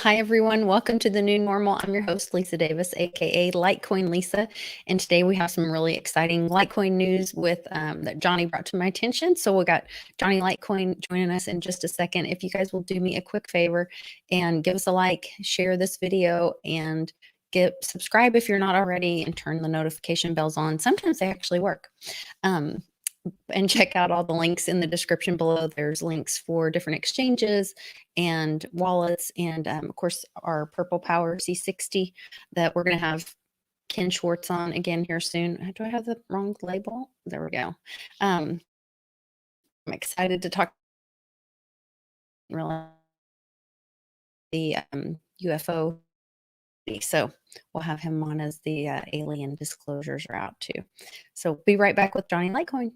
Hi, everyone. Welcome to the new normal. I'm your host, Lisa Davis, aka Litecoin Lisa. And today we have some really exciting Litecoin news with that Johnny brought to my attention. So we got Johnny Litecoin joining us in just a second. If you guys will do me a quick favor and give us a like, share this video, and subscribe if you're not already, and turn the notification bells on. Sometimes they actually work. And check out all the links in the description below. There's links for different exchanges and wallets, and of course our Purple Power C60 that we're going to have Ken Schwartz on again here soon. Do I have the wrong label? There we go. I'm excited to talk really the UFO. So we'll have him on as the alien disclosures are out too. So be right back with Johnny Litecoin.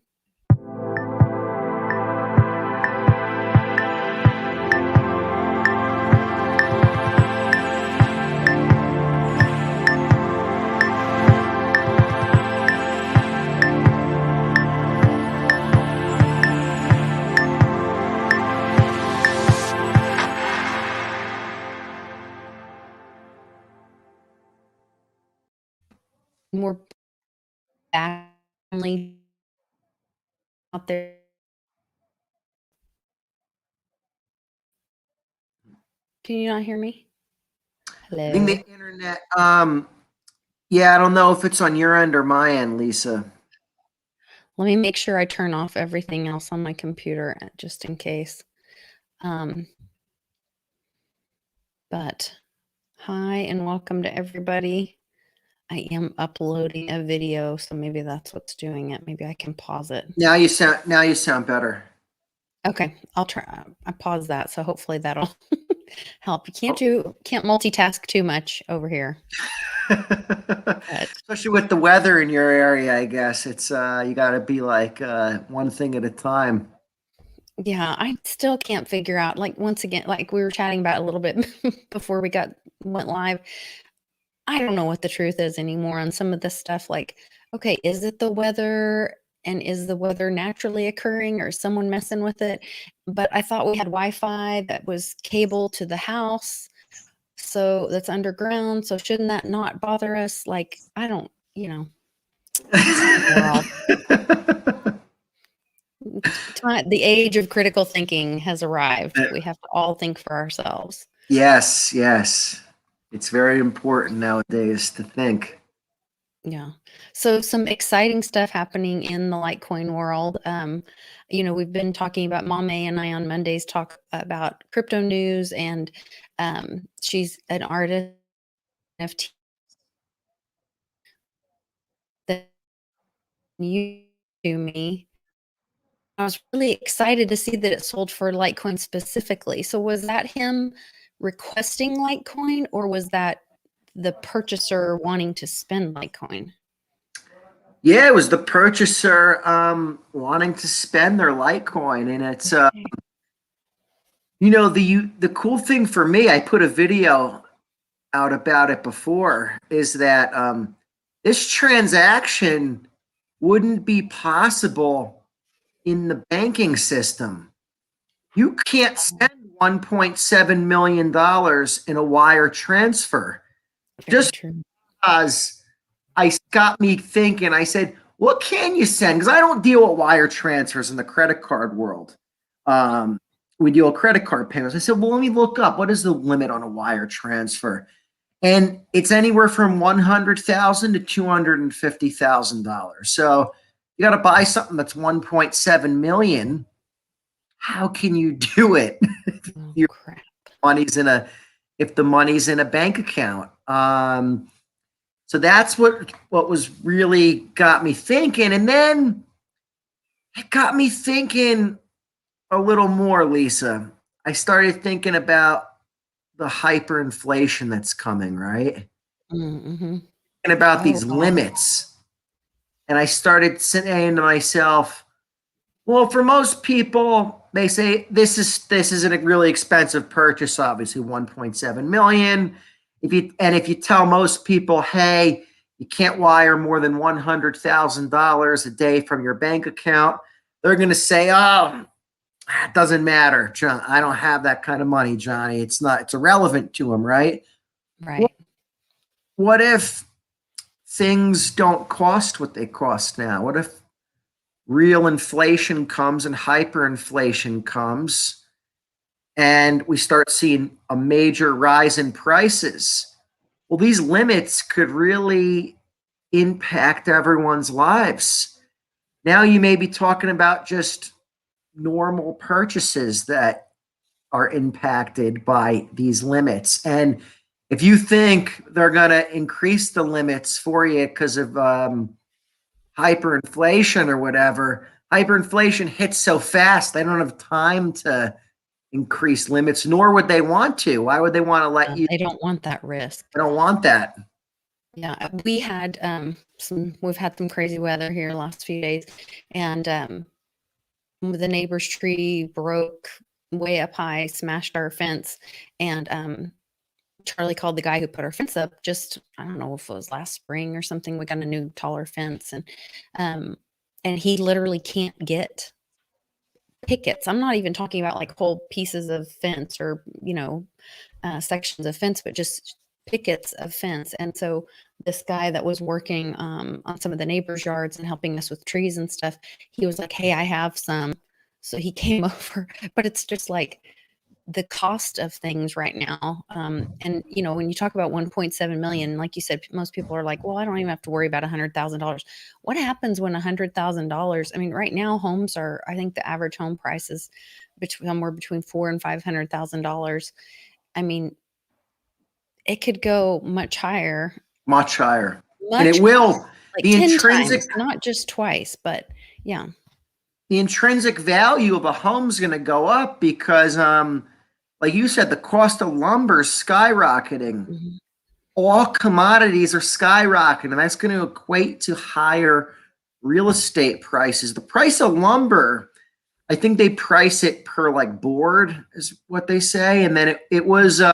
More only out there. Can you not hear me? Hello. I think the internet. Yeah, I don't know if it's on your end or my end, Lisa. Let me make sure I turn off everything else on my computer just in case. But hi and welcome to everybody. I am uploading a video, so maybe that's what's doing it. Maybe I can pause it. Now you sound better. Okay, I'll try. I pause that, so hopefully that'll help. You can't multitask too much over here. Especially with the weather in your area, I guess it's you got to be like one thing at a time. Yeah, I still can't figure out, like, once again, like we were chatting about a little bit before we went live. I don't know what the truth is anymore on some of this stuff. Like, okay, is it the weather, and is the weather naturally occurring, or is someone messing with it? But I thought we had Wi-Fi that was cable to the house, so that's underground. So shouldn't that not bother us? Like, I don't, the age of critical thinking has arrived. We have to all think for ourselves. Yes. It's very important nowadays to think. Yeah. So some exciting stuff happening in the Litecoin world. We've been talking about Mame and I on Mondays talk about crypto news, and she's an artist NFT that you to me. I was really excited to see that it sold for Litecoin specifically. So was that him requesting Litecoin, or was that the purchaser wanting to spend Litecoin? Yeah, it was the purchaser wanting to spend their Litecoin, and it's the cool thing for me, I put a video out about it before, is that this transaction wouldn't be possible in the banking system. You can't send $1.7 million in a wire transfer. Just because got me thinking, I said, what can you send? Because I don't deal with wire transfers in the credit card world. We deal with credit card payments. I said, well, let me look up, what is the limit on a wire transfer? And it's anywhere from $100,000 to $250,000. So you got to buy something that's 1.7 million. How can you do it? Crap. If the money's in a bank account. So that's what was really got me thinking. And then it got me thinking a little more, Lisa. I started thinking about the hyperinflation that's coming, right? Mm-hmm. And about these limits. And I started saying to myself, well, for most people, they say this isn't a really expensive purchase, obviously 1.7 million. If you tell most people, hey, you can't wire more than $100,000 a day from your bank account, they're going to say, oh, It doesn't matter, John. I don't have that kind of money, Johnny. It's irrelevant to him, right? Right. What if things don't cost what they cost now? What if real inflation comes and hyperinflation comes and we start seeing a major rise in prices? Well, these limits could really impact everyone's lives. Now you may be talking about just normal purchases that are impacted by these limits. And if you think they're going to increase the limits for you because of hyperinflation or whatever, hyperinflation hits so fast, they don't have time to increase limits, nor would they want to. Why would they want to let you? They don't want that risk. They don't want that. Yeah, we had we've had some crazy weather here the last few days, and the neighbor's tree broke way up high, smashed our fence, and Charlie called the guy who put our fence up just, I don't know if it was last spring or something. We got a new taller fence, and he literally can't get pickets. I'm not even talking about like whole pieces of fence or, sections of fence, but just pickets of fence. And so this guy that was working on some of the neighbors' yards and helping us with trees and stuff, he was like, "Hey, I have some." So he came over, but it's just like the cost of things right now. And when you talk about 1.7 million, like you said, most people are like, well, I don't even have to worry about $100,000. What happens when $100,000? I mean, right now homes are, I think the average home price is somewhere between $400,000 and $500,000. I mean, it could go much higher. Much higher. And Much it will. higher, like The 10 intrinsic times, not just twice, but yeah. The intrinsic value of a home is going to go up because, like you said, the cost of lumber is skyrocketing. Mhm. All commodities are skyrocketing, and that's going to equate to higher real estate prices. The price of lumber, I think they price it per like board, is what they say, and then it was, it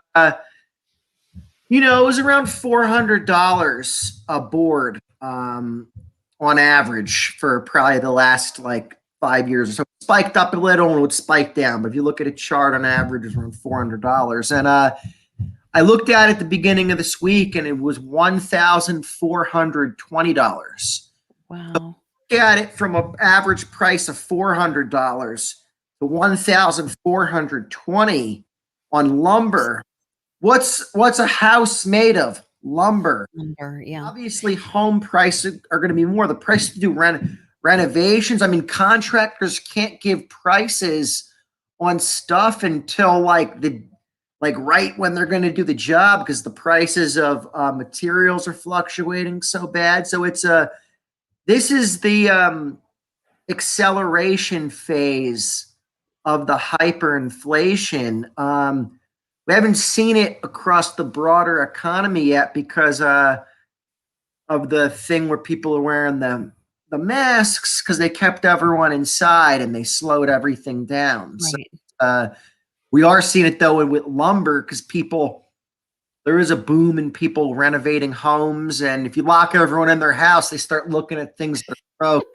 was around $400 a board on average for probably the last like 5 years or so. It spiked up a little and it would spike down, but if you look at a chart on average, it's around $400. And I looked at it at the beginning of this week and it was $1,420. Wow. Look at it from an average price of $400 to $1,420 on lumber. What's a house made of? Lumber. Lumber, yeah. Obviously, home prices are going to be more. The price to do renovations. I mean, contractors can't give prices on stuff until like right when they're going to do the job because the prices of materials are fluctuating so bad. So this is the acceleration phase of the hyperinflation. We haven't seen it across the broader economy yet because of the thing where people are wearing the masks because they kept everyone inside and they slowed everything down. Right. So we are seeing it though with lumber because there is a boom in people renovating homes, and if you lock everyone in their house, they start looking at things that are broke.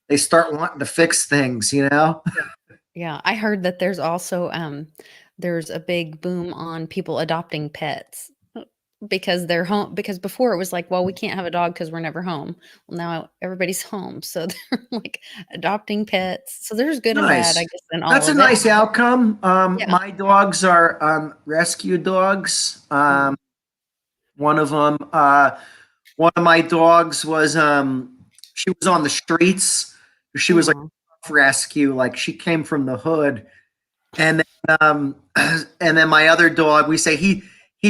They start wanting to fix things, Yeah, I heard that there's also there's a big boom on people adopting pets because they're home, because before it was like, well, we can't have a dog because we're never home. Well, now everybody's home, so they're like adopting pets. So there's good and bad, I Nice. guess, in all That's a of it. nice outcome. Yeah. My dogs are rescue dogs. One of them, one of my dogs was she was on the streets. She was like Aw. rescue, like she came from the hood. And then and then my other dog, we say he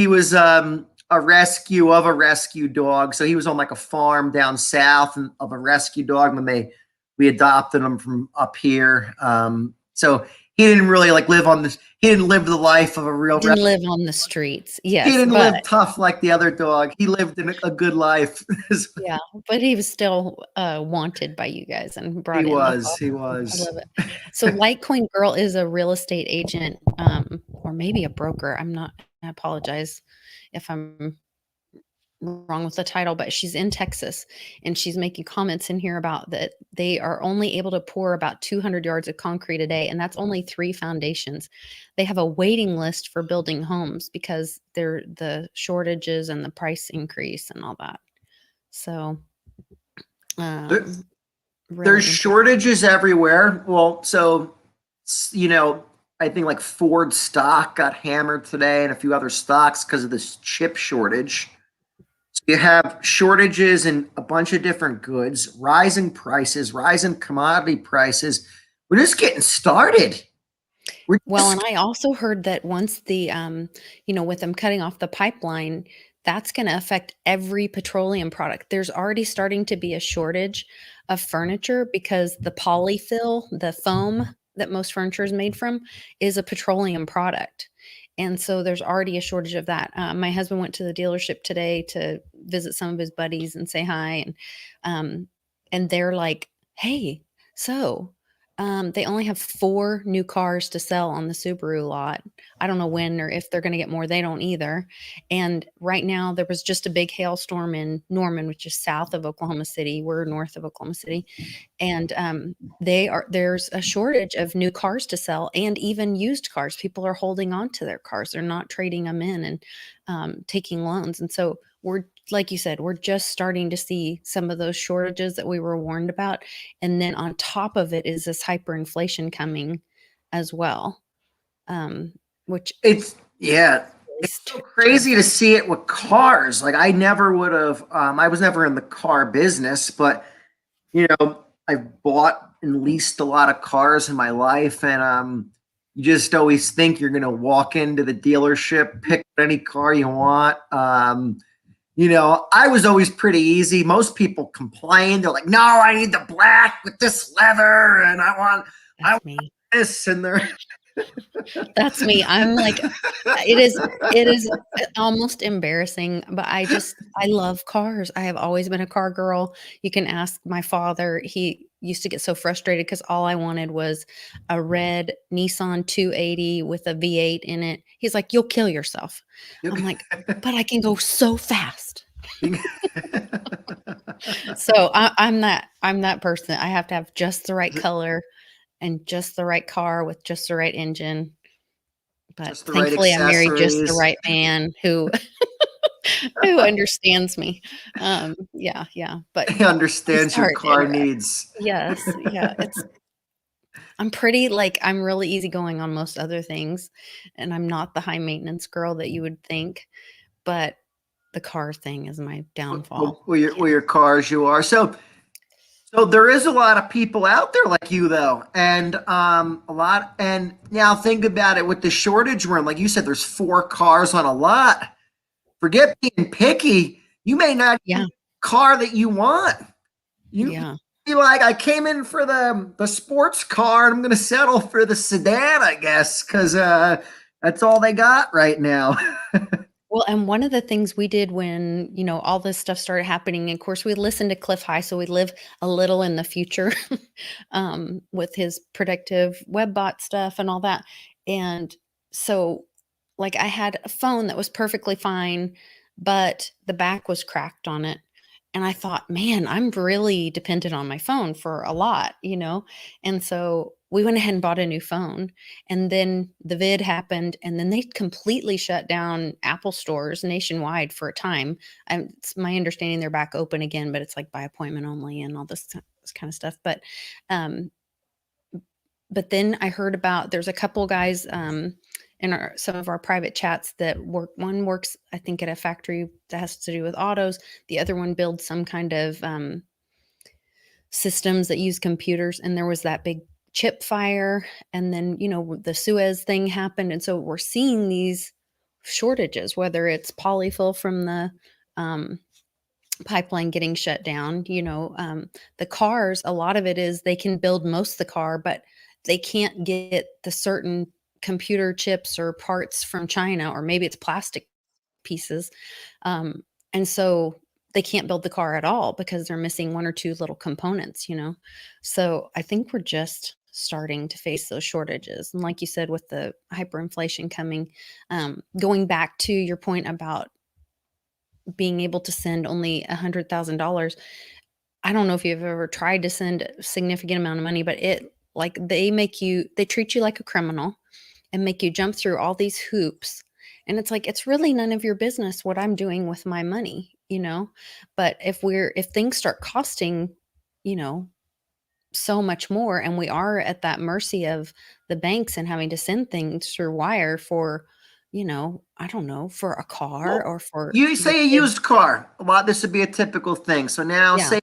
was a rescue of a rescue dog. So he was on like a farm down south of a rescue dog when we adopted him from up here. So he didn't really like live on this. He didn't live the life of a real. Didn't live on the streets. Yes, He didn't but live tough like the other dog. He lived in a good life. yeah, but he was still wanted by you guys and brought He in. That's was. He awesome. I was. love it. So Litecoin Girl is a real estate agent, or maybe a broker. I apologize if I'm wrong with the title, but she's in Texas, and she's making comments in here about that they are only able to pour about 200 yards of concrete a day, and that's only 3 foundations. They have a waiting list for building homes because they're the shortages and the price increase and all that. So, There- really there's interesting. shortages everywhere. Well, so, I think like Ford stock got hammered today and a few other stocks because of this chip shortage. So you have shortages in a bunch of different goods, rising prices, rising commodity prices. We're just getting started. Well, and I also heard that once the, with them cutting off the pipeline, that's going to affect every petroleum product. There's already starting to be a shortage of furniture because the polyfill, the foam that most furniture is made from, is a petroleum product. And so there's already a shortage of that. My husband went to the dealership today to visit some of his buddies and say hi. And they're like, hey, so they only have 4 new cars to sell on the Subaru lot. I don't know when or if they're going to get more. They don't either. And right now, there was just a big hailstorm in Norman, which is south of Oklahoma City. We're north of Oklahoma City, and there's a shortage of new cars to sell, and even used cars. People are holding on to their cars; they're not trading them in and taking loans. And so we're, like you said, we're just starting to see some of those shortages that we were warned about. And then on top of it is this hyperinflation coming as well, which It's is so crazy to see it with cars. Like I never would have. I was never in the car business, but I've bought and leased a lot of cars in my life, and you just always think you're gonna walk into the dealership, pick any car you want. I was always pretty easy. Most people complain. They're like, "No, I need the black with this leather, and I want That's me. this," and they're That's me. I'm like, it is almost embarrassing, but I love cars. I have always been a car girl. You can ask my father. He used to get so frustrated because all I wanted was a red Nissan 280 with a V8 in it. He's like, "You'll kill yourself." I'm like, "But I can go so fast." So I'm that person. I have to have just the right color and just the right car with just the right engine. But just the right thankfully, I married just the accessories. right man who who understands me. Yeah, but He it's understands your hard to car interact. needs. Yes, yeah, I'm really easygoing on most other things, and I'm not the high maintenance girl that you would think, but the car thing is my downfall. With your cars you are. So there is a lot of people out there like you though, and a lot. And now think about it with the shortage room. Like you said, there's 4 cars on a lot. Forget being picky. You may not get Yeah, the car that you want. You yeah. be like, I came in for the sports car, and I'm going to settle for the sedan, I guess, because that's all they got right now. Well, and one of the things we did when, all this stuff started happening, of course, we listened to Cliff High, so we live a little in the future with his predictive web bot stuff and all that. And so, like, I had a phone that was perfectly fine, but the back was cracked on it. And I thought, man, I'm really dependent on my phone for a lot. And so we went ahead and bought a new phone. And then the vid happened, and then they completely shut down Apple stores nationwide for a time. It's my understanding they're back open again, but it's like by appointment only and all this kind of stuff. But then I heard about there's a couple guys in some of our private chats that work. One works, I think, at a factory that has to do with autos. The other one builds some kind of systems that use computers. And there was that big chip fire, and then the Suez thing happened, and so we're seeing these shortages, whether it's polyfill from the pipeline getting shut down. The cars, a lot of it is they can build most of the car, but they can't get the certain computer chips or parts from China, or maybe it's plastic pieces. And so they can't build the car at all because they're missing 1 or 2 little components. So I think we're just starting to face those shortages. And like you said, with the hyperinflation coming, going back to your point about being able to send only $100,000. I don't know if you've ever tried to send a significant amount of money, but they treat you like a criminal and make you jump through all these hoops. And it's like, it's really none of your business what I'm doing with my money, But if things start costing, so much more, and we are at that mercy of the banks and having to send things through wire for, I don't know, for a car Well, or for you your say a kids. used car. Well, this would be a typical thing. So now Yeah.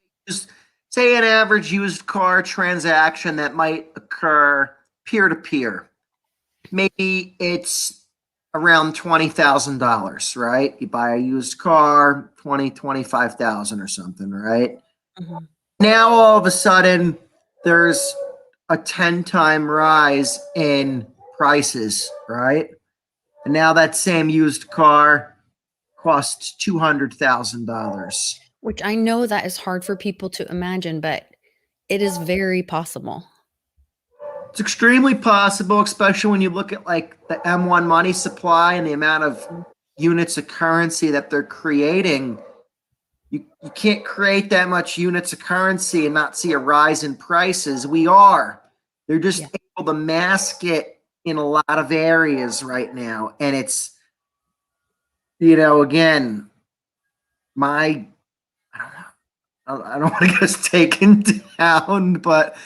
say an average used car transaction that might occur peer to peer. Maybe it's around $20,000, right? You buy a used car, 25,000 or something, right? Mhm. Now all of a sudden there's a 10-time rise in prices, right? And now that same used car costs $200,000. Which I know that is hard for people to imagine, but it is very possible. It's extremely possible, especially when you look at like the M1 money supply and the amount of units of currency that they're creating. You can't create that much units of currency and not see a rise in prices. We are. They're just Yeah. able to mask it in a lot of areas right now. And it's, again, my, I don't want to get us taken down, but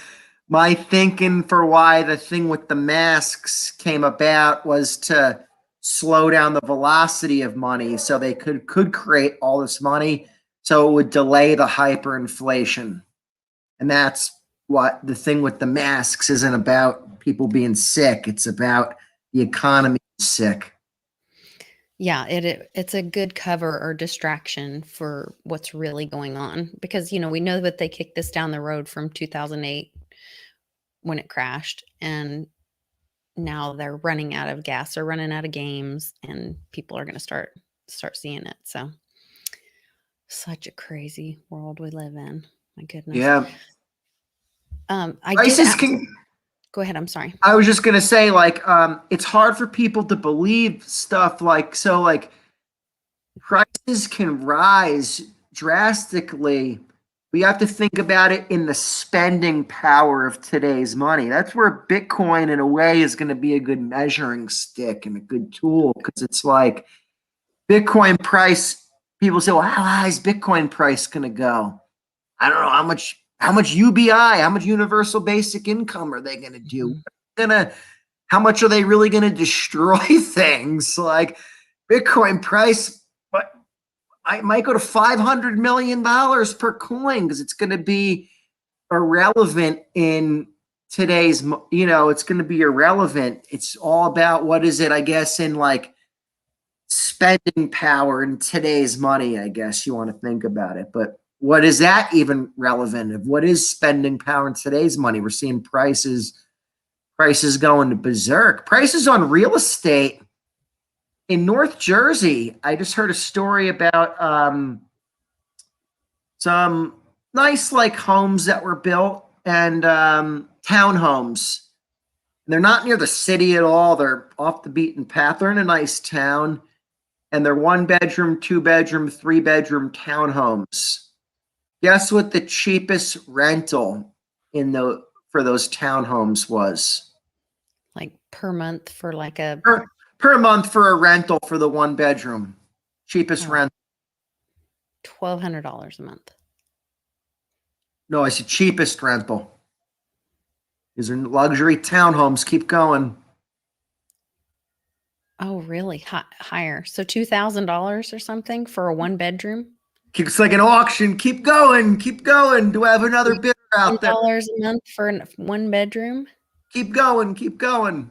my thinking for why the thing with the masks came about was to slow down the velocity of money so they could create all this money so it would delay the hyperinflation. And that's what the thing with the masks isn't about people being sick. It's about the economy sick. Yeah, it's a good cover or distraction for what's really going on because, we know that they kicked this down the road from 2008 when it crashed, and now they're running out of gas, they're running out of games, and people are going to start seeing it. So such a crazy world we live in. My goodness. Yeah. I did Prices ask, can go ahead, I'm sorry. I was just gonna say, like, it's hard for people to believe stuff like prices can rise drastically. We have to think about it in the spending power of today's money. That's where Bitcoin, in a way, is going to be a good measuring stick and a good tool because it's like Bitcoin price. People say, "Well, how high is Bitcoin price going to go?" I don't know how much UBI, how much universal basic income are they going to do? How much are they really going to destroy things like Bitcoin price? But I might go to $500 million per coin because it's going to be irrelevant in today's, it's going to be irrelevant. It's all about what is it, I guess, in like spending power in today's money, I guess you want to think about it. But what is that even relevant of? What is spending power in today's money? We're seeing prices going to berserk. Prices on real estate in North Jersey. I just heard a story about some nice like homes that were built and townhomes. They're not near the city at all. They're off the beaten path. They're in a nice town, and they're 1-bedroom, 2-bedroom, 3-bedroom townhomes. Guess what the cheapest rental for those townhomes was? Like per month for like a per month for a rental for the 1-bedroom. Cheapest rental. $1,200 a month. No, I said cheapest rental. These are luxury townhomes. Keep going. Oh, really? Higher. So $2,000 or something for a 1-bedroom? It's like an auction. Keep going. Keep going. Do I have another bidder out there? $1 a month for a 1-bedroom? Keep going. Keep going.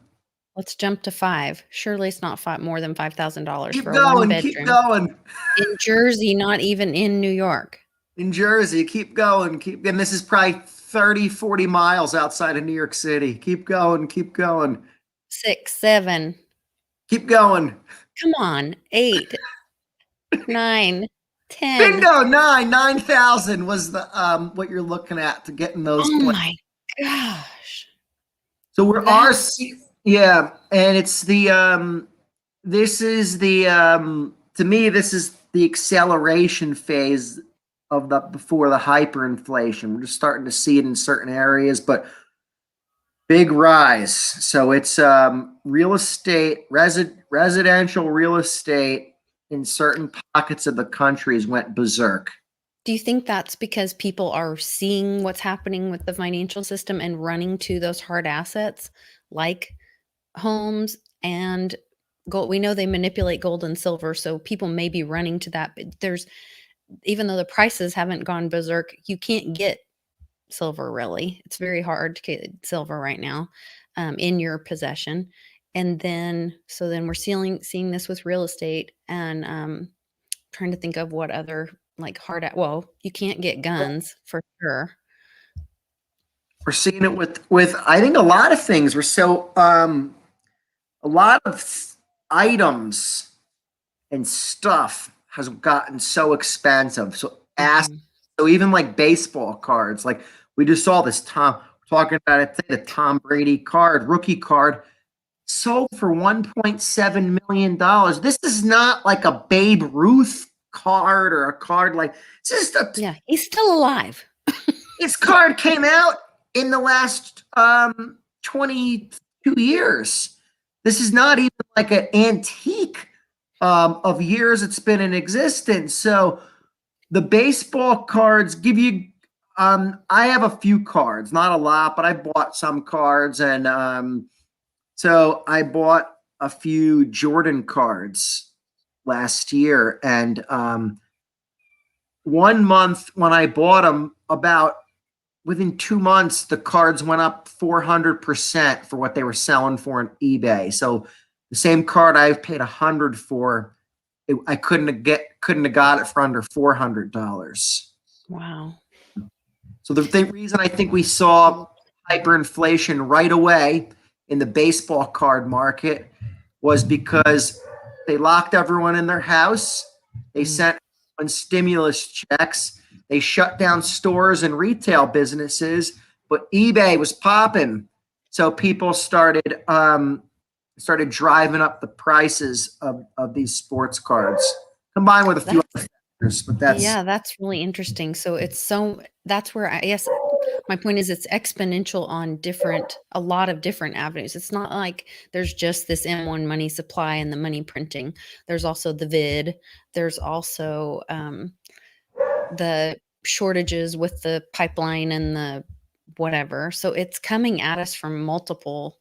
Let's jump to 5. Surely it's not more than $5,000 keep for going, a 1-bedroom. Keep going. In Jersey, not even in New York. In Jersey, keep going. And this is probably 30, 40 miles outside of New York City. Keep going. Keep going. 6, 7. Keep going. Come on. 8, 9, 10. Bingo. 9,000 was the what you're looking at to get in those. Oh my gosh. So we're yeah, and it's the this is the to me this is the acceleration phase of before the hyperinflation. We're just starting to see it in certain areas, but big rise. So it's real estate, residential real estate in certain pockets of the countries went berserk. Do you think that's because people are seeing what's happening with the financial system and running to those hard assets like homes and gold? We know they manipulate gold and silver, so people may be running to that. But there's, even though the prices haven't gone berserk, you can't get silver really. It's very hard to get silver right now in your possession. And then, so then we're seeing this with real estate, and trying to think of what other like well, you can't get guns for sure. We're seeing it with I think a lot of things. We're so a lot of items and stuff has gotten so expensive. So so even like baseball cards, like we just saw this talking about it, the Tom Brady card, rookie card, sold for $1.7 million. This is not like a Babe Ruth card or a card like it's just yeah, he's still alive. This card came out in the last 22 years. This is not even like an antique of years it's been in existence. So the baseball cards give you I have a few cards, not a lot, but I bought some cards, and so I bought a few Jordan cards last year, and 1 month when I bought them, about within 2 months, the cards went up 400% for what they were selling for on eBay. So the same card I paid $100 for, I couldn't have got it for under $400. Wow. So the reason I think we saw hyperinflation right away in the baseball card market was because they locked everyone in their house. They sent stimulus checks. They shut down stores and retail businesses, but eBay was popping. So people started driving up the prices of these sports cards, combined with a few other factors. But that's really interesting. So that's where I guess my point is it's exponential on a lot of different avenues. It's not like there's just this M1 money supply and the money printing. There's also the vid. There's also the shortages with the pipeline and the whatever. So it's coming at us from multiple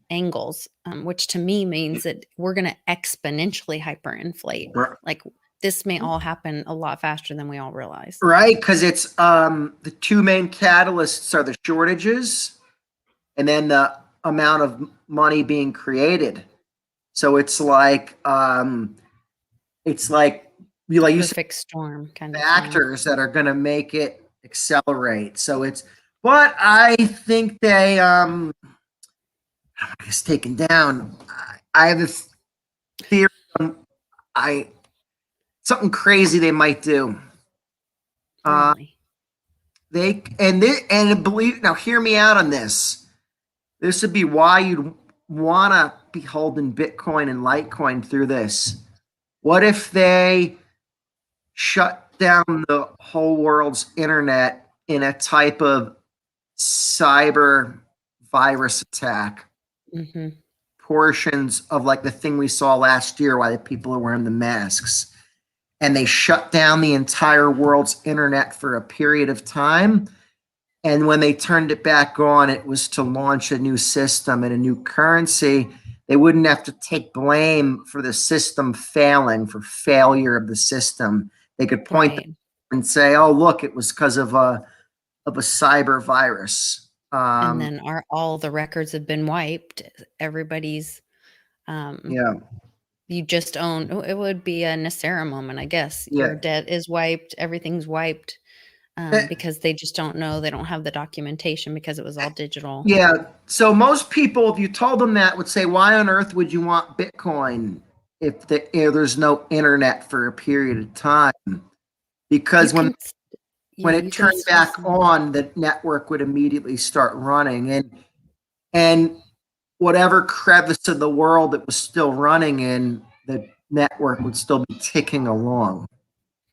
angles, which to me means that we're going to exponentially hyperinflate. Like this may all happen a lot faster than we all realize. Right, because it's the two main catalysts are the shortages and then the amount of money being created. So it's like Perfect storm kind of factors that are going to make it accelerate. So but I think they it's taken down. I have this theory. Something crazy they might do. Really? Believe now. Hear me out on this. This would be why you'd want to be holding Bitcoin and Litecoin through this. What if they shut down the whole world's internet in a type of cyber virus attack? Mm-hmm. Portions of like the thing we saw last year, why the people are wearing the masks, and they shut down the entire world's internet for a period of time. And when they turned it back on, it was to launch a new system and a new currency. They wouldn't have to take blame for the system failing, for failure of the system. They could point and say, "Oh, look, it was because of a cyber virus." And then all the records have been wiped. Everybody's, you just own. It would be a Nasera moment, I guess. Yeah. Your debt is wiped. Everything's wiped because they just don't know. They don't have the documentation because it was all digital. Yeah. So most people, if you told them that, would say, "Why on earth would you want Bitcoin if there's no internet for a period of time?" Because when it turned back on, the network would immediately start running, and whatever crevice of the world it was still running in, the network would still be ticking along.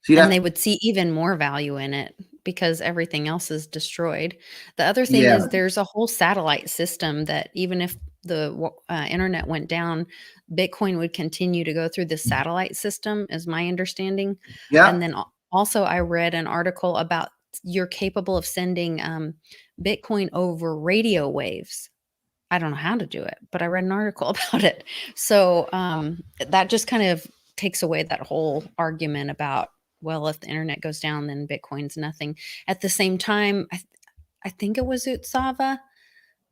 So and they would see even more value in it because everything else is destroyed. The other thing yeah, is there's a whole satellite system that even if the internet went down, Bitcoin would continue to go through the satellite system, is my understanding. And yeah, then also, I read an article about you're capable of sending Bitcoin over radio waves. I don't know how to do it, but I read an article about it. So that just kind of takes away that whole argument about, well, if the internet goes down, then Bitcoin's nothing. At the same time, I think it was Utsava.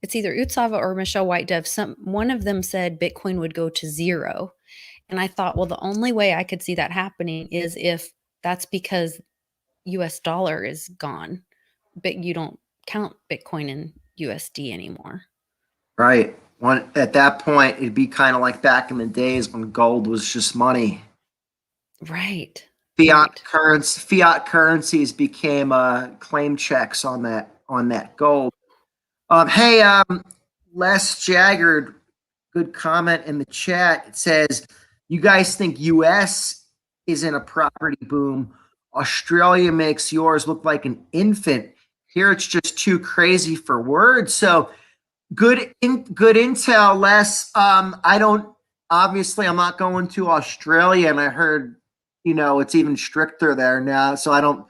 It's either Utsava or Michelle White Dove. One of them said Bitcoin would go to zero. And I thought, well, the only way I could see that happening is if that's because US dollar is gone, but you don't count Bitcoin in USD anymore. right. At that point, it'd be kind of like back in the days when gold was just money. Right. Fiat currencies became claim checks on that gold. Hey, Les Jaggard, good comment in the chat. It says, you guys think US is in a property boom. Australia makes yours look like an infant. Here it's just too crazy for words. So good intel, Les. I'm not going to Australia, and I heard, it's even stricter there now. So I don't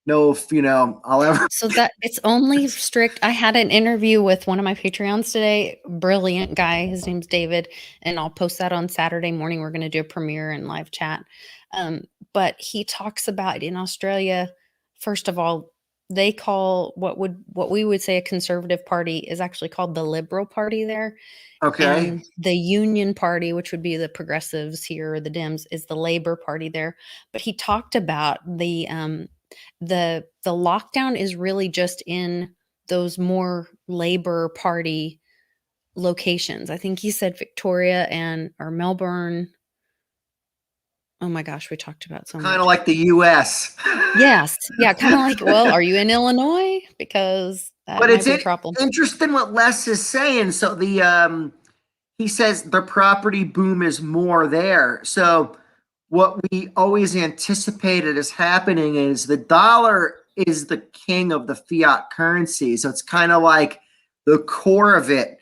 know if, I'll ever. So that it's only strict. I had an interview with one of my Patreons today. Brilliant guy. His name's David, and I'll post that on Saturday morning. We're going to do a premiere and live chat. But he talks about in Australia, first of all, they call what we would say a conservative party is actually called the Liberal Party there. Okay. And the Union Party, which would be the progressives here, or the Dems, is the Labor Party there. But he talked about the lockdown is really just in those more Labor Party locations. I think he said Victoria or Melbourne. Oh my gosh, we talked about so much. Kind of like the US. Yes. Yeah, kind of like, well, are you in Illinois? Because that might be a problem. Interesting what Les is saying. So he says the property boom is more there. So what we always anticipated is happening is the dollar is the king of the fiat currency. So it's kind of like the core of it.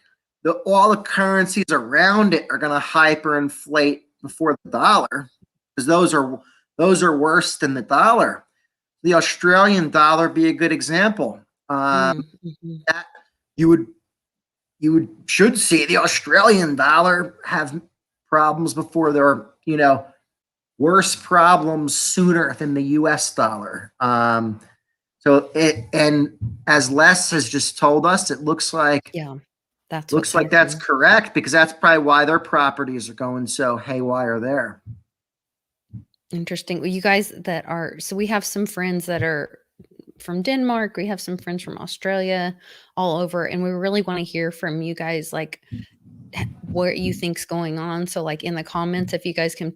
All the currencies around it are going to hyperinflate before the dollar, because those are worse than the dollar. The Australian dollar be a good example. That you should see the Australian dollar have problems before there are, worse problems sooner than the US dollar. And as Les has just told us, it looks like that's correct, because that's probably why their properties are going so haywire there. Interesting. Well, you guys so we have some friends that are from Denmark. We have some friends from Australia, all over. And we really want to hear from you guys, like what you think's going on. So like in the comments, if you guys can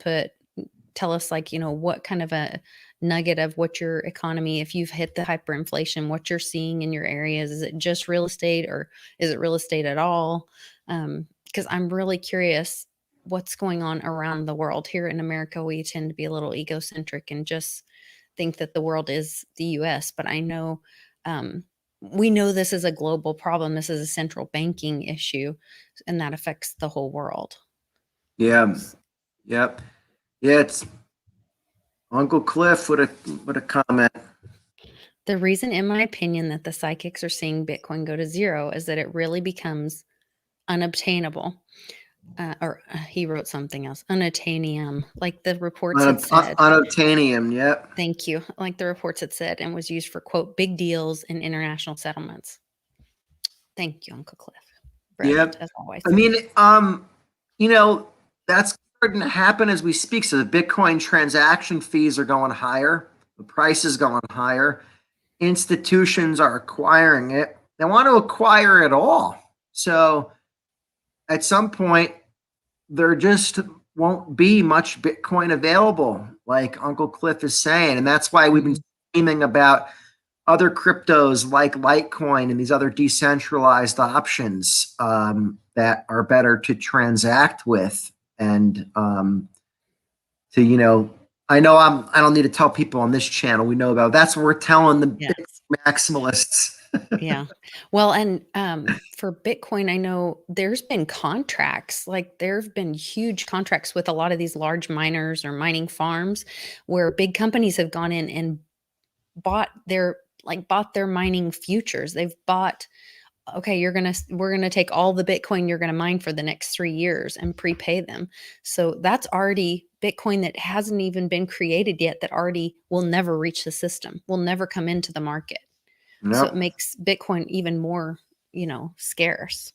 tell us like, what kind of a nugget of what your economy, if you've hit the hyperinflation, what you're seeing in your areas. Is it just real estate, or is it real estate at all? Because I'm really curious what's going on around the world. Here in America, we tend to be a little egocentric and just think that the world is the US, but I know we know this is a global problem. This is a central banking issue, and that affects the whole world. Yeah. Yep. Yeah, it's Uncle Cliff with a comment. The reason, in my opinion, that the psychics are seeing Bitcoin go to zero is that it really becomes unobtainable. He wrote something else, unattainium, like the reports had said. Unobtainium, yep. Thank you. Like the reports had said, and was used for, quote, big deals and international settlements. Thank you, Uncle Cliff. Brilliant, as always. I mean, that's starting to happen as we speak. So the Bitcoin transaction fees are going higher. The price is going higher. Institutions are acquiring it. They want to acquire it all. So at some point, there just won't be much Bitcoin available, like Uncle Cliff is saying. And that's why we've been screaming about other cryptos like Litecoin and these other decentralized options that are better to transact with. And I know I don't need to tell people on this channel, we know about, that's what we're telling the Yes. big maximalists. Yeah. Well, and for Bitcoin, I know there's been contracts, like there have been huge contracts with a lot of these large miners or mining farms where big companies have gone in and bought their mining futures. They've bought, okay, we're gonna take all the Bitcoin you're gonna mine for the next 3 years and prepay them. So that's already Bitcoin that hasn't even been created yet, that already will never reach the system, will never come into the market. So it Yep. makes Bitcoin even more, scarce.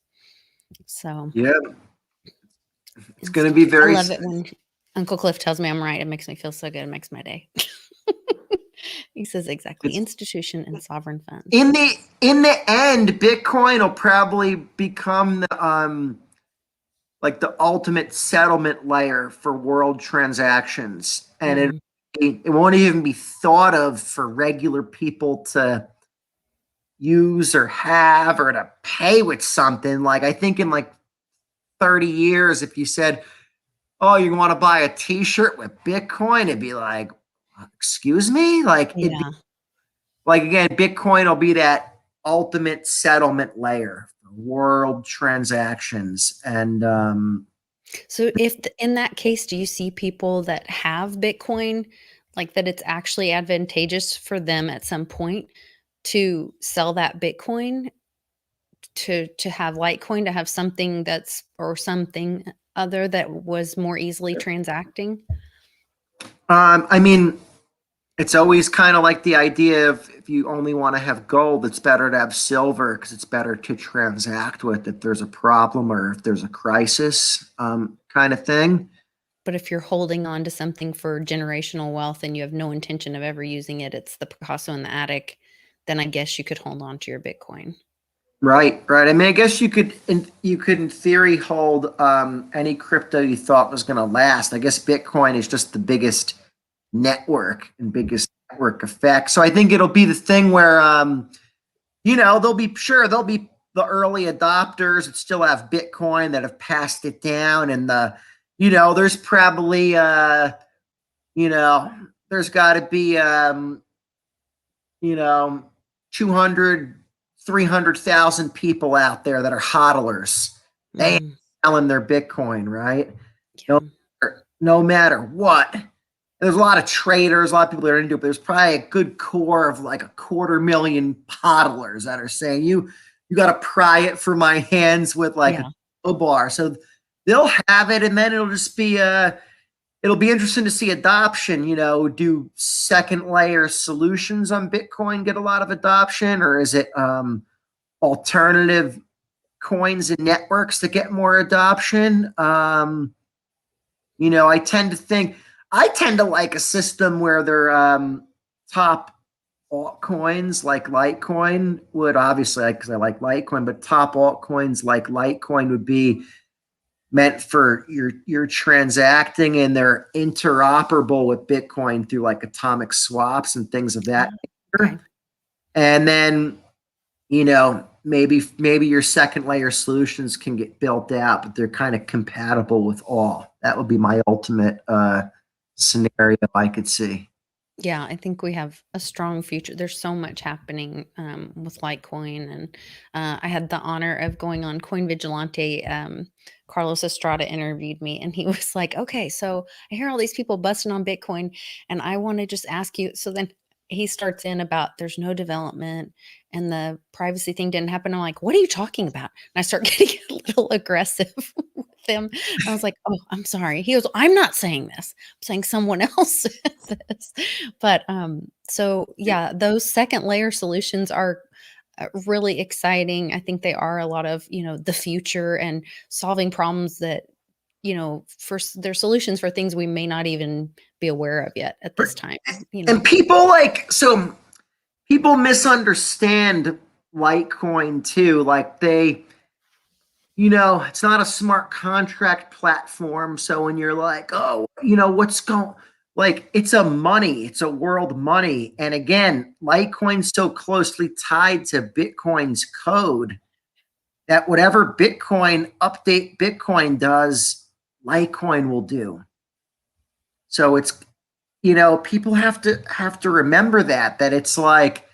So Yeah. It's going to be I very, love it when Uncle Cliff tells me I'm right. It makes me feel so good. It makes my day. He says exactly. it's Institution and sovereign funds. in the end, Bitcoin will probably become like the ultimate settlement layer for world transactions. And Mm, it won't even be thought of for regular people to use or have or to pay with something. Like, I think in like 30 years, if you said, oh, you want to buy a t-shirt with Bitcoin, it'd be like, excuse me? Like, it'd be yeah. like, again, Bitcoin will be that ultimate settlement layer for world transactions. And So if in that case, do you see people that have Bitcoin, like that it's actually advantageous for them at some point to sell that Bitcoin to have Litecoin, to have something that's or something other that was more easily transacting? I mean, it's always kind of like the idea of, if you only want to have gold, it's better to have silver because it's better to transact with if there's a problem or if there's a crisis, kind of thing. But if you're holding on to something for generational wealth and you have no intention of ever using it, it's the Picasso in the attic, then I guess you could hold on to your Bitcoin. Right, right. I mean, I guess you could in theory hold any crypto you thought was going to last. I guess Bitcoin is just the biggest network and biggest network effect. So I think it'll be the thing where there'll be the early adopters that still have Bitcoin that have passed it down, and there's probably there's got to be you know 200 300,000 people out there that are hodlers. They ain't Mm, selling their Bitcoin, right? No, yeah. no matter what. There's a lot of traders, a lot of people that are into it, but there's probably a good core of like 250,000 hodlers that are saying, you got to pry it from my hands with like Yeah. a bar. So they'll have it, and then it'll be interesting to see adoption. Do second layer solutions on Bitcoin get a lot of adoption, or is it alternative coins and networks that get more adoption? I tend to like a system where their top altcoins like Litecoin would, obviously, because I like Litecoin, but top altcoins like Litecoin would be meant for your transacting, and they're interoperable with Bitcoin through like atomic swaps and things of that Okay. nature. And then, maybe your second layer solutions can get built out, but they're kind of compatible with all. That would be my ultimate scenario I could see. Yeah, I think we have a strong future. There's so much happening with Litecoin, and I had the honor of going on Coin Vigilante. Carlos Estrada interviewed me, and he was like, "Okay, so I hear all these people busting on Bitcoin, and I want to just ask you." So then he starts in about there's no development and the privacy thing didn't happen. I'm like, "What are you talking about?" And I start getting a little aggressive with him. I was like, "Oh, I'm sorry." He goes, "I'm not saying this. I'm saying someone else said this." But so yeah, those second layer solutions are really exciting. I think they are a lot of, the future and solving problems that, they're solutions for things we may not even be aware of yet at this time, And people misunderstand Litecoin too. Like it's not a smart contract platform. So when you're like, oh, what's going, like, it's a world money. And again, Litecoin's so closely tied to Bitcoin's code that whatever Bitcoin does, Litecoin will do. So it's, people have to remember that it's like,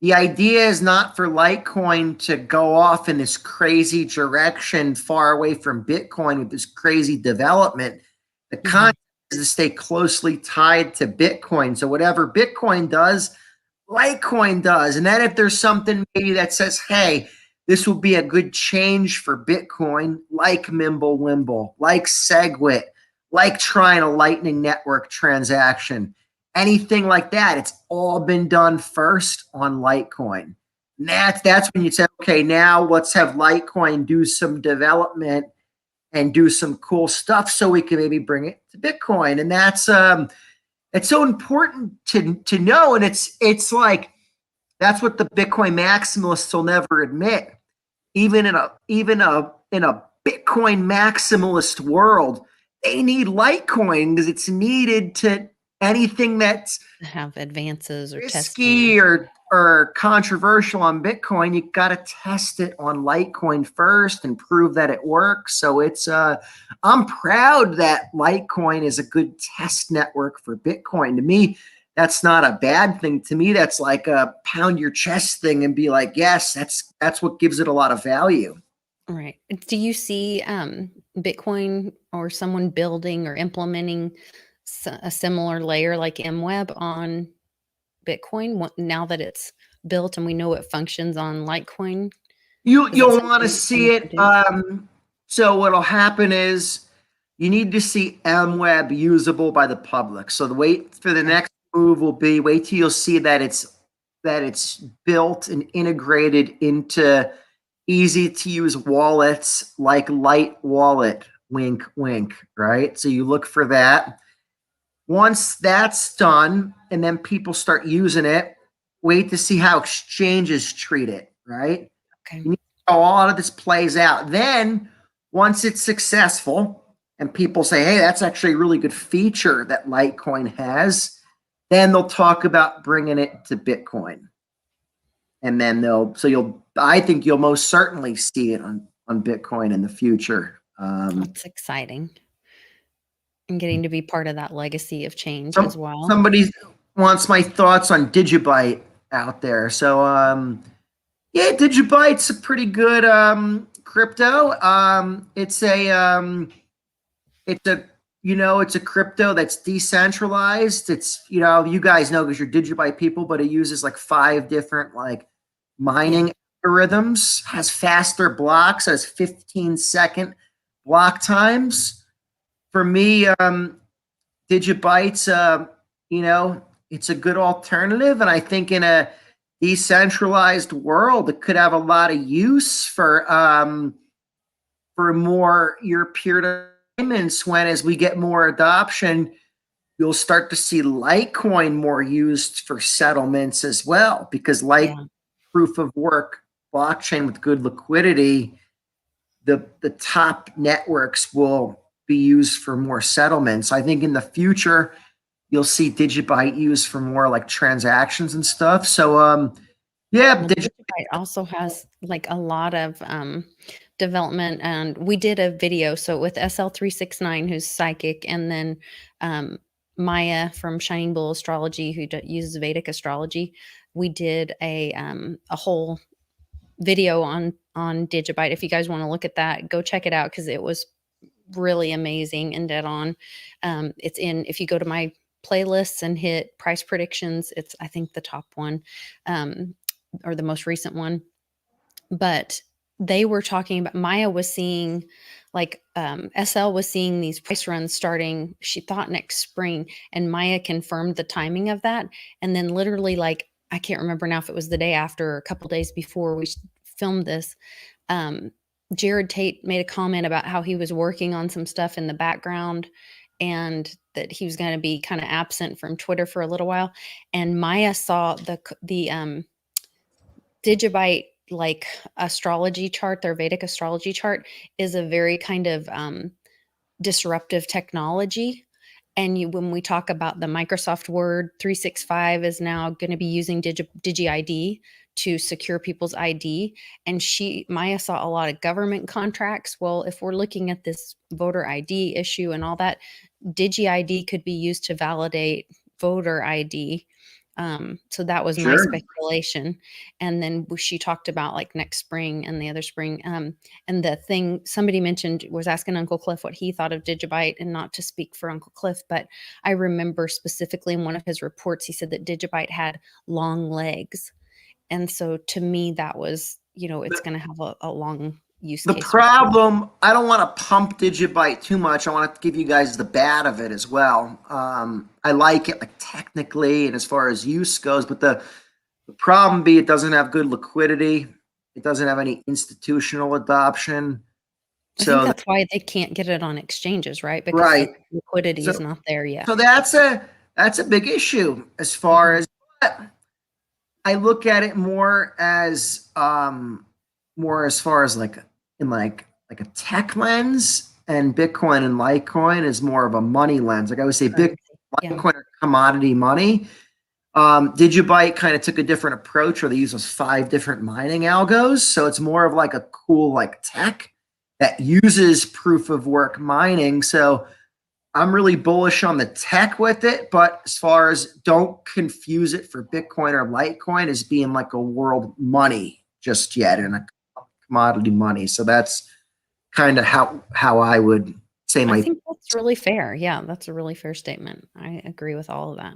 the idea is not for Litecoin to go off in this crazy direction far away from Bitcoin with this crazy development. The concept is to stay closely tied to Bitcoin. So whatever Bitcoin does, Litecoin does. And then if there's something maybe that says, hey, this will be a good change for Bitcoin, like Mimblewimble, like SegWit, like trying a Lightning Network transaction, anything like that, it's all been done first on Litecoin. And that's when you say, okay, now let's have Litecoin do some development and do some cool stuff so we can maybe bring it to Bitcoin. And that's it's so important to know. And it's like, that's what the Bitcoin maximalists will never admit. Even in a Bitcoin maximalist world, they need Litecoin because it's needed to anything that's have advances or risky testing or controversial on Bitcoin. You got to test it on Litecoin first and prove that it works. So it's I'm proud that Litecoin is a good test network for Bitcoin. To me, that's not a bad thing. To me, that's like a pound your chest thing and be like, yes, that's what gives it a lot of value. Right. Do you see Bitcoin or someone building or implementing a similar layer like MWeb on Bitcoin now that it's built and we know it functions on Litecoin? You'll want to see it. So what'll happen is you need to see MWeb usable by the public. So the wait for the next move will be wait till you'll see that it's built and integrated into easy to use wallets like Light Wallet, wink, wink, right? So you look for that. Once that's done, and then people start using it, wait to see how exchanges treat it, right? Okay. You need to know all of this plays out. Then, once it's successful, and people say, hey, that's actually a really good feature that Litecoin has, then they'll talk about bringing it to Bitcoin. And then I think you'll most certainly see it on Bitcoin in the future. That's exciting. And getting to be part of that legacy of change as well. Somebody wants my thoughts on Digibyte out there. So, yeah, Digibyte's a pretty good crypto. It's a crypto that's decentralized. It's, you guys know because you're Digibyte people, but it uses like 5 different like mining algorithms, has faster blocks, has 15-second block times. For me, Digibyte's, it's a good alternative. And I think in a decentralized world, it could have a lot of use for more your peer-to-peer payments. When as we get more adoption, you'll start to see Litecoin more used for settlements as well, because proof of work blockchain with good liquidity, the top networks will be used for more settlements. I think in the future, you'll see Digibyte used for more like transactions and stuff. So, Digibyte also has like a lot of development, and we did a video. So with SL369, who's psychic, and then Maya from Shining Bull Astrology, who uses Vedic astrology, we did a whole video on Digibyte. If you guys want to look at that, go check it out because it was really amazing and dead on. It's if you go to my playlists and hit price predictions, it's I think the top one or the most recent one. But they were talking about, Maya was seeing like SL was seeing these price runs starting, she thought next spring, and Maya confirmed the timing of that. And then literally like, I can't remember now if it was the day after or a couple days before we filmed this, Jared Tate made a comment about how he was working on some stuff in the background and that he was going to be kind of absent from Twitter for a little while. And Maya saw the Digibyte like astrology chart, their Vedic astrology chart is a very kind of disruptive technology. And when we talk about the Microsoft Word 365 is now going to be using DigiID to secure people's ID. And Maya saw a lot of government contracts. Well, if we're looking at this voter ID issue and all that, DigiID could be used to validate voter ID. So that was my Sure. speculation. And then she talked about like next spring and the other spring. And the thing somebody mentioned was asking Uncle Cliff what he thought of Digibyte, and not to speak for Uncle Cliff, but I remember specifically in one of his reports, he said that Digibyte had long legs. And so to me, that was, it's going to have a long use The case. problem, I don't want to pump Digibyte too much. I want to give you guys the bad of it as well. I like it, like technically and as far as use goes, but the problem be it doesn't have good liquidity. It doesn't have any institutional adoption. I think that's why they can't get it on exchanges, right? Because right. the liquidity is not there yet. So that's a big issue as far as, but I look at it more as far as like in like a tech lens, and Bitcoin and Litecoin is more of a money lens. Like I would say, Bitcoin, Litecoin are commodity money. Digibyte kind of took a different approach where they use those 5 different mining algos. So it's more of like a cool like tech that uses proof of work mining. So I'm really bullish on the tech with it, but as far as don't confuse it for Bitcoin or Litecoin as being like a world money just yet and a commodity money. So that's kind of how I would say I think that's really fair. Yeah, that's a really fair statement. I agree with all of that.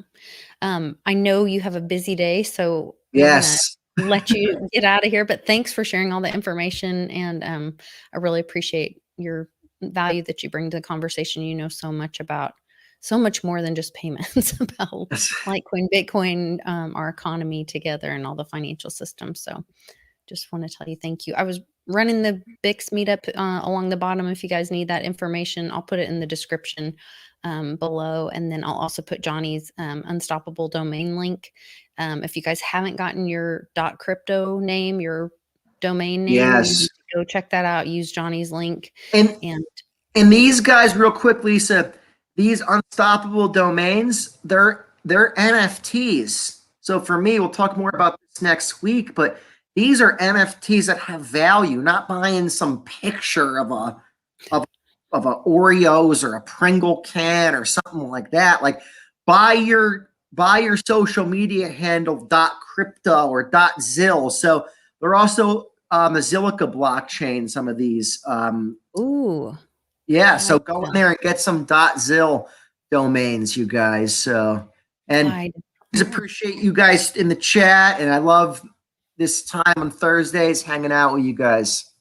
I know you have a busy day, so yes, I'm gonna let you get out of here, but thanks for sharing all the information, and I really appreciate your value that you bring to the conversation. You know so much about so much more than just payments, about Litecoin, Bitcoin, our economy together, and all the financial systems. So just want to tell you thank you. I was running the Bix meetup along the bottom. If you guys need that information, I'll put it in the description below. And then I'll also put Johnny's Unstoppable domain link. If you guys haven't gotten your .crypto name, your domain name, you need to go check that out. Use Johnny's link. And these guys, real quick, Lisa, these Unstoppable domains, they're NFTs. So for me, we'll talk more about this next week, but these are NFTs that have value, not buying some picture of a Oreos or a Pringle can or something like that. Like buy your social media handle .crypto or .zil. So they're also the Zilliqa blockchain, some of these. Ooh. Yeah, so go in there and get some .zil domains, you guys. So, and I appreciate you guys in the chat, and I love this time on Thursdays hanging out with you guys.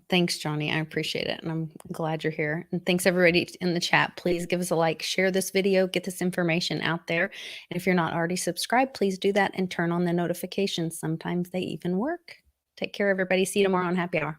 Thanks, Johnny. I appreciate it. And I'm glad you're here. And thanks everybody in the chat. Please give us a like, share this video, get this information out there. And if you're not already subscribed, please do that and turn on the notifications. Sometimes they even work. Take care, everybody. See you tomorrow on Happy Hour.